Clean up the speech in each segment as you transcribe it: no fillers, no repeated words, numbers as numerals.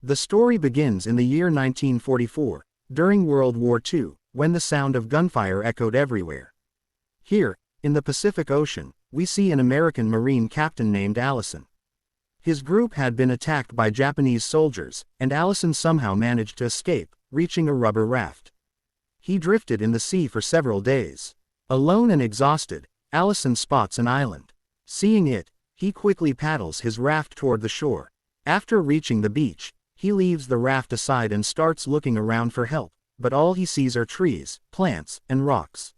The story begins in the year 1944, during World War II, when the sound of gunfire echoed everywhere. Here, in the Pacific Ocean, we see an American Marine captain named Allison. His group had been attacked by Japanese soldiers, and Allison somehow managed to escape, reaching a rubber raft. He drifted in the sea for several days. Alone and exhausted, Allison spots an island. Seeing it, he quickly paddles his raft toward the shore. After reaching the beach, he leaves the raft aside and starts looking around for help, but all he sees are trees, plants, and rocks.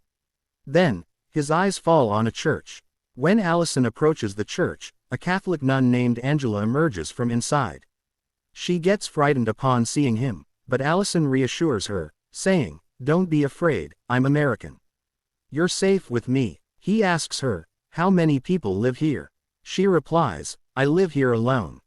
Then, his eyes fall on a church. When Allison approaches the church, a Catholic nun named Angela emerges from inside. She gets frightened upon seeing him, but Allison reassures her, saying, "Don't be afraid, I'm American. You're safe with me." He asks her, "How many people live here?" She replies, "I live here alone."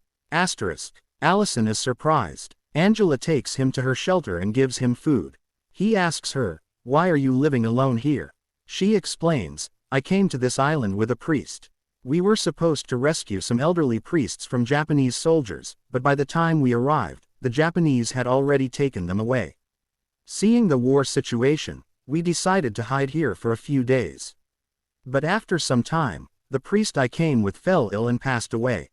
Allison is surprised. Angela takes him to her shelter and gives him food. He asks her, "Why are you living alone here?" She explains, "I came to this island with a priest. We were supposed to rescue some elderly priests from Japanese soldiers, but by the time we arrived, the Japanese had already taken them away. Seeing the war situation, we decided to hide here for a few days. But after some time, the priest I came with fell ill and passed away.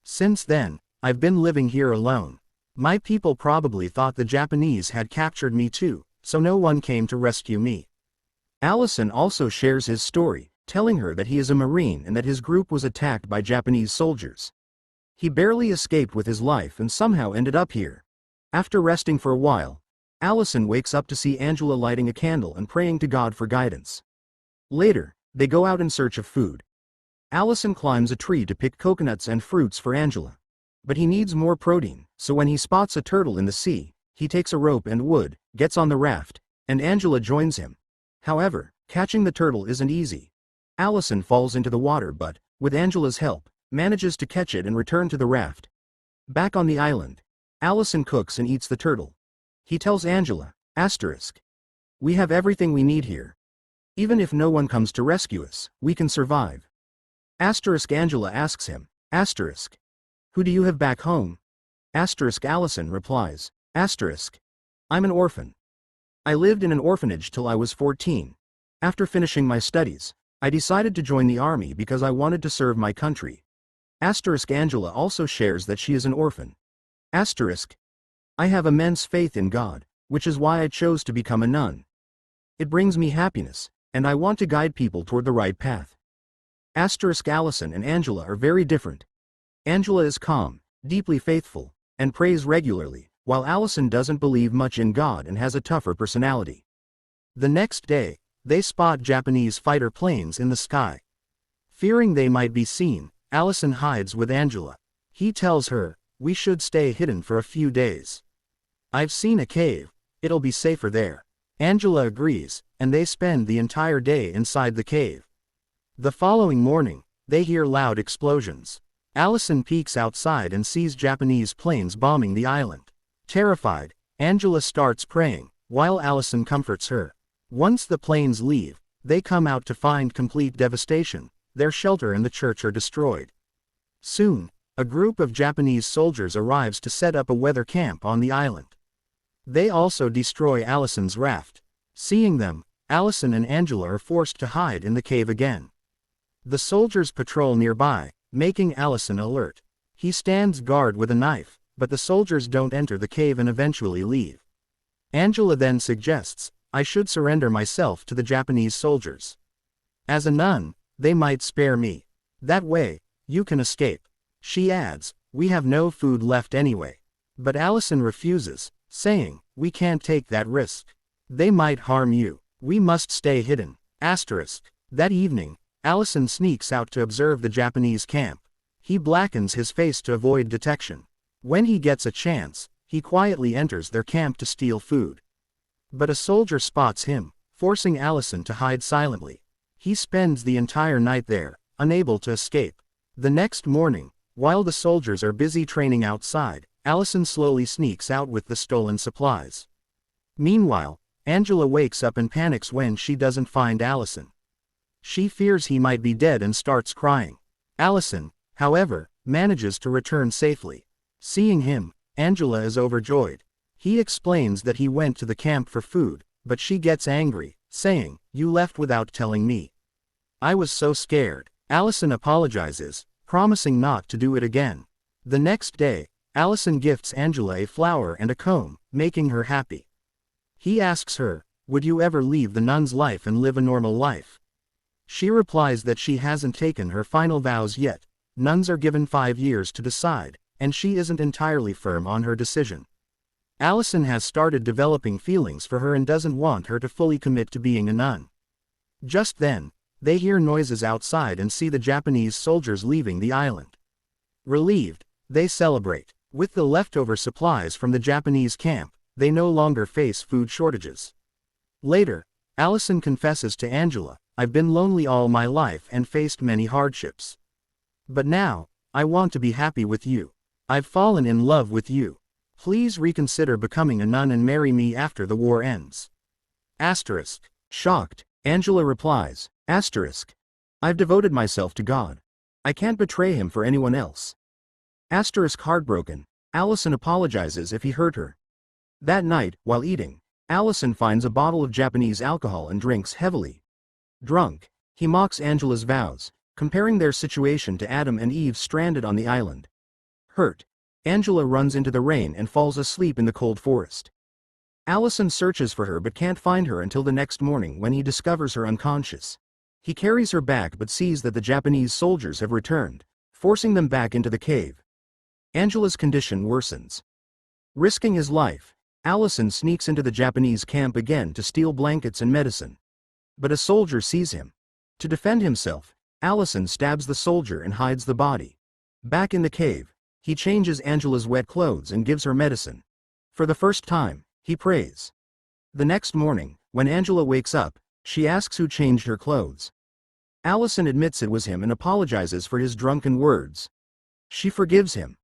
Since then, I've been living here alone. My people probably thought the Japanese had captured me too, so no one came to rescue me." Allison also shares his story, telling her that he is a Marine and that his group was attacked by Japanese soldiers. He barely escaped with his life and somehow ended up here. After resting for a while, Allison wakes up to see Angela lighting a candle and praying to God for guidance. Later, they go out in search of food. Allison climbs a tree to pick coconuts and fruits for Angela. But he needs more protein, so when he spots a turtle in the sea, he takes a rope and wood, gets on the raft, and Angela joins him. However, catching the turtle isn't easy. Allison falls into the water but, with Angela's help, manages to catch it and return to the raft. Back on the island, Allison cooks and eats the turtle. He tells Angela, "We have everything we need here. Even if no one comes to rescue us, we can survive." Angela asks him, "Who do you have back home?" Allison replies, "I'm an orphan. I lived in an orphanage till I was 14. After finishing my studies, I decided to join the army because I wanted to serve my country." Angela also shares that she is an orphan. "I have immense faith in God, which is why I chose to become a nun. It brings me happiness, and I want to guide people toward the right path." Allison and Angela are very different. Angela is calm, deeply faithful, and prays regularly, while Allison doesn't believe much in God and has a tougher personality. The next day, they spot Japanese fighter planes in the sky. Fearing they might be seen, Allison hides with Angela. He tells her, "We should stay hidden for a few days. I've seen a cave, it'll be safer there." Angela agrees, and they spend the entire day inside the cave. The following morning, they hear loud explosions. Allison peeks outside and sees Japanese planes bombing the island. Terrified, Angela starts praying, while Allison comforts her. Once the planes leave, they come out to find complete devastation. Their shelter and the church are destroyed. Soon, a group of Japanese soldiers arrives to set up a weather camp on the island. They also destroy Allison's raft. Seeing them, Allison and Angela are forced to hide in the cave again. The soldiers patrol nearby, making Allison alert. He stands guard with a knife, but the soldiers don't enter the cave and eventually leave. Angela then suggests, "I should surrender myself to the Japanese soldiers. As a nun, they might spare me. That way, you can escape." She adds, "We have no food left anyway." But Allison refuses, saying, "We can't take that risk. They might harm you. We must stay hidden." That evening, Allison sneaks out to observe the Japanese camp. He blackens his face to avoid detection. When he gets a chance, he quietly enters their camp to steal food. But a soldier spots him, forcing Allison to hide silently. He spends the entire night there, unable to escape. The next morning, while the soldiers are busy training outside, Allison slowly sneaks out with the stolen supplies. Meanwhile, Angela wakes up and panics when she doesn't find Allison. She fears he might be dead and starts crying. Allison, however, manages to return safely. Seeing him, Angela is overjoyed. He explains that he went to the camp for food, but she gets angry, saying, "You left without telling me. I was so scared." Allison apologizes, promising not to do it again. The next day, Allison gifts Angela a flower and a comb, making her happy. He asks her, "Would you ever leave the nun's life and live a normal life?" She replies that she hasn't taken her final vows yet. Nuns are given 5 years to decide, and she isn't entirely firm on her decision. Allison has started developing feelings for her and doesn't want her to fully commit to being a nun. Just then, they hear noises outside and see the Japanese soldiers leaving the island. Relieved, they celebrate. With the leftover supplies from the Japanese camp, they no longer face food shortages. Later, Allison confesses to Angela, "I've been lonely all my life and faced many hardships. But now, I want to be happy with you. I've fallen in love with you. Please reconsider becoming a nun and marry me after the war ends." Asterisk. Shocked, Angela replies, asterisk. "I've devoted myself to God. I can't betray him for anyone else." Asterisk. Heartbroken, Allison apologizes if he hurt her. That night, while eating, Allison finds a bottle of Japanese alcohol and drinks heavily. Drunk, he mocks Angela's vows, comparing their situation to Adam and Eve stranded on the island. Hurt, Angela runs into the rain and falls asleep in the cold forest. Allison searches for her but can't find her until the next morning when he discovers her unconscious. He carries her back but sees that the Japanese soldiers have returned, forcing them back into the cave. Angela's condition worsens. Risking his life, Allison sneaks into the Japanese camp again to steal blankets and medicine. But a soldier sees him. To defend himself, Allison stabs the soldier and hides the body. Back in the cave, he changes Angela's wet clothes and gives her medicine. For the first time, he prays. The next morning, when Angela wakes up, she asks who changed her clothes. Allison admits it was him and apologizes for his drunken words. She forgives him.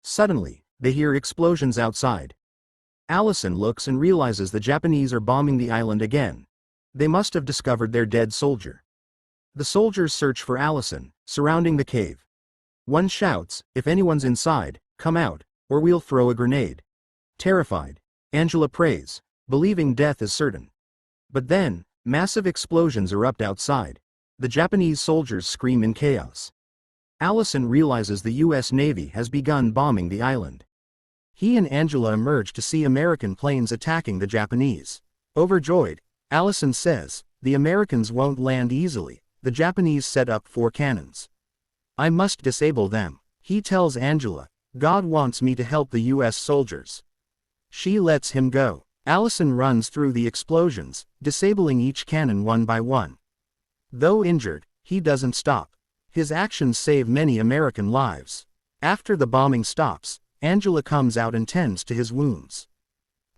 Suddenly, they hear explosions outside. Allison looks and realizes the Japanese are bombing the island again. They must have discovered their dead soldier. The soldiers search for Allison, surrounding the cave. One shouts, "If anyone's inside, come out, or we'll throw a grenade." Terrified, Angela prays, believing death is certain. But then, massive explosions erupt outside. The Japanese soldiers scream in chaos. Allison realizes the U.S. Navy has begun bombing the island. He and Angela emerge to see American planes attacking the Japanese. Overjoyed, Allison says, "The Americans won't land easily. The Japanese set up 4 cannons. I must disable them." He tells Angela, "God wants me to help the U.S. soldiers." She lets him go. Allison runs through the explosions, disabling each cannon one by one. Though injured, he doesn't stop. His actions save many American lives. After the bombing stops, Angela comes out and tends to his wounds.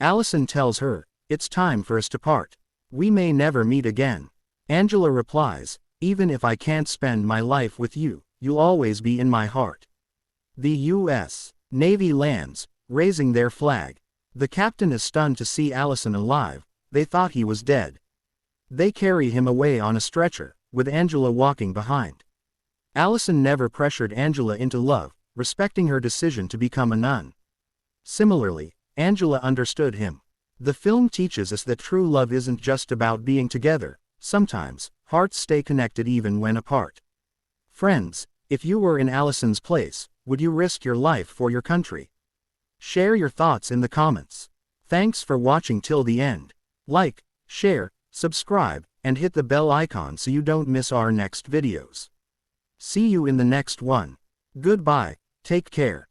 Allison tells her, "It's time for us to part. We may never meet again." Angela replies, "Even if I can't spend my life with you, you'll always be in my heart." The U.S. Navy lands, raising their flag. The captain is stunned to see Allison alive. They thought he was dead. They carry him away on a stretcher, with Angela walking behind. Allison never pressured Angela into love, respecting her decision to become a nun. Similarly, Angela understood him. The film teaches us that true love isn't just about being together. Sometimes, hearts stay connected even when apart. Friends, if you were in Allison's place, would you risk your life for your country? Share your thoughts in the comments. Thanks for watching till the end. Like, share, subscribe, and hit the bell icon so you don't miss our next videos. See you in the next one. Goodbye, take care.